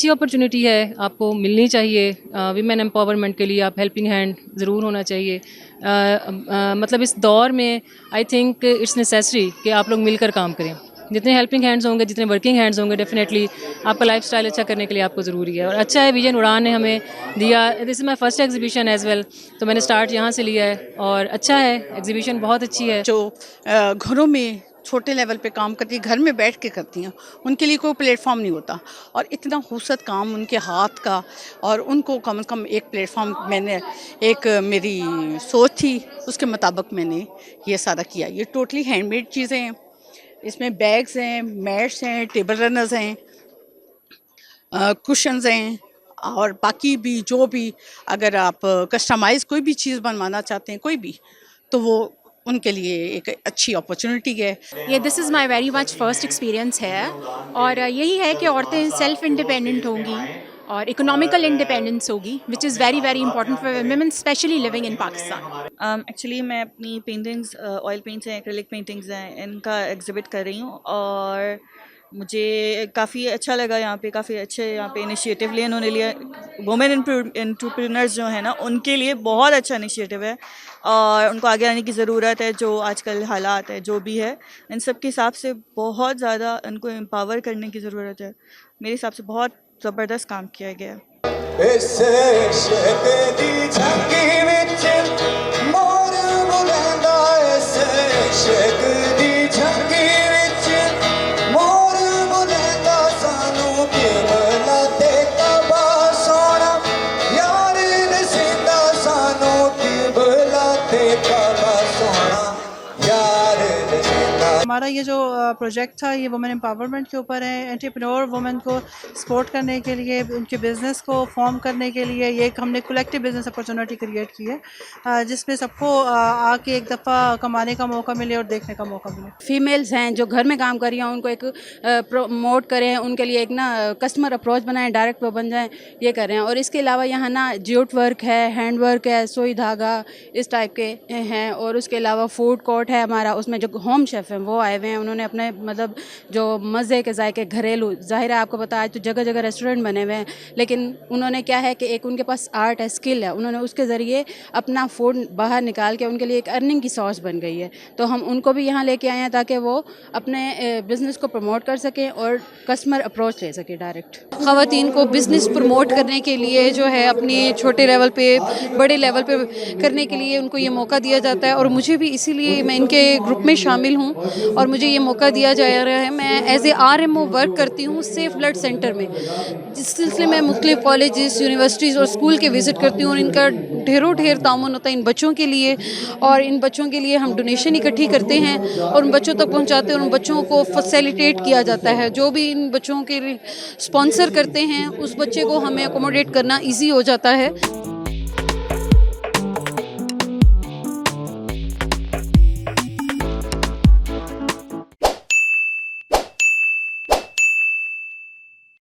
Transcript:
अच्छी अपॉर्चुनिटी है, आपको मिलनी चाहिए। वीमेन एम्पावरमेंट के लिए आप हेल्पिंग हैंड ज़रूर होना चाहिए। मतलब इस दौर में आई थिंक इट्स नेसेसरी कि आप लोग मिलकर काम करें। जितने हेल्पिंग हैंड्स होंगे, जितने वर्किंग हैंड्स होंगे, डेफिनेटली आपका लाइफस्टाइल अच्छा करने के लिए आपको ज़रूरी है। और अच्छा है, विजन उड़ान ने हमें दिया। This is my first exhibition as well, तो मैंने स्टार्ट यहाँ से लिया है और अच्छा है, एग्जीबिशन बहुत अच्छी है। जो घरों में छोटे लेवल पे काम करती है, घर में बैठ के करती हैं, उनके लिए कोई प्लेटफॉर्म नहीं होता और इतना खूबसूरत काम उनके हाथ का, और उनको कम से कम एक प्लेटफॉर्म मैंने, एक मेरी सोच थी उसके मुताबिक मैंने ये सारा किया। ये टोटली हैंडमेड चीज़ें हैं, इसमें बैग्स हैं, मैट्स हैं, टेबल रनर्स हैं, कुशन्स हैं, और बाकी भी जो भी अगर आप कस्टमाइज़ कोई भी चीज़ बनवाना चाहते हैं कोई भी, तो वो उनके लिए एक अच्छी अपॉर्चुनिटी है। ये this is my very much first experience है और यही है कि औरतें सेल्फ इंडिपेंडेंट होंगी और इकोनॉमिकल इंडिपेंडेंस होगी, which is very very important for women specially living in Pakistan. Actually मैं अपनी पेंटिंग्स, ऑयल पेंट्स हैं, एक्रिलिक पेंटिंग्स हैं, इनका एग्जिबिट कर रही हूँ और मुझे काफ़ी अच्छा लगा। यहाँ पे काफ़ी अच्छे यहाँ पे इनिशिएटिव लिए इन्होंने लिया। वुमेन एंटरप्रेन्योर्स जो है ना, उनके लिए बहुत अच्छा इनिशिएटिव है और उनको आगे आने की ज़रूरत है। जो आजकल हालात है जो भी है, इन सब के हिसाब से बहुत ज़्यादा उनको एम्पावर करने की ज़रूरत है। मेरे हिसाब से बहुत ज़बरदस्त काम किया गया है। हमारा ये जो प्रोजेक्ट था ये वुमेन एम्पावरमेंट के ऊपर है। एंटरप्रेन्योर वुमेन को सपोर्ट करने के लिए, उनके बिज़नेस को फॉर्म करने के लिए ये एक हमने कलेक्टिव बिज़नेस अपॉर्चुनिटी क्रिएट की है, जिसमें सबको आके एक दफ़ा कमाने का मौका मिले और देखने का मौका मिले। फीमेल्स हैं जो घर में काम कर रही हैं, उनको एक प्रमोट करें, उनके लिए एक ना कस्टमर अप्रोच बनाएं, डायरेक्ट बन जाएं, ये कर रहे हैं। और इसके अलावा यहाँ ना ज्यूट वर्क है, हैंड वर्क है, सुई धागा इस टाइप के हैं। और उसके अलावा फूड कोर्ट है हमारा, उसमें जो होम शेफ़ हैं वो आए हुए हैं। उन्होंने अपने मतलब जो मज़े के जायके घरेलू, जाहिर है आपको पता है आज तो जगह जगह रेस्टोरेंट बने हुए हैं, लेकिन उन्होंने क्या है कि एक उनके पास आर्ट है, स्किल है, उन्होंने उसके ज़रिए अपना फूड बाहर निकाल के उनके लिए एक अर्निंग की सोर्स बन गई है। तो हम उनको भी यहाँ लेके आए हैं ताकि वो अपने बिज़नेस को प्रमोट कर सकें और कस्टमर अप्रोच ले सकें डायरेक्ट। ख़वातीन को बिज़नेस प्रमोट करने के लिए जो है अपनी छोटे लेवल पे बड़े लेवल पे करने के लिए उनको ये मौका दिया जाता है और मुझे भी इसीलिए मैं इनके ग्रुप में शामिल हूँ और मुझे ये मौका दिया जा रहा है। मैं एज ए RMO वर्क करती हूँ सेफ़ ब्लड सेंटर में, जिस सिलसिले में मुख्तलिफ कॉलेजेस, यूनिवर्सिटीज़ और स्कूल के विज़िट करती हूँ और इनका ढेर ताउन होता है इन बच्चों के लिए। और इन बच्चों के लिए हम डोनेशन इकट्ठी करते हैं और उन बच्चों तक पहुँचाते हैं और उन बच्चों को फैसिलिटेट किया जाता है। जो भी इन बच्चों के स्पॉन्सर करते हैं उस बच्चे को हमें अकोमोडेट करना ईजी हो जाता है।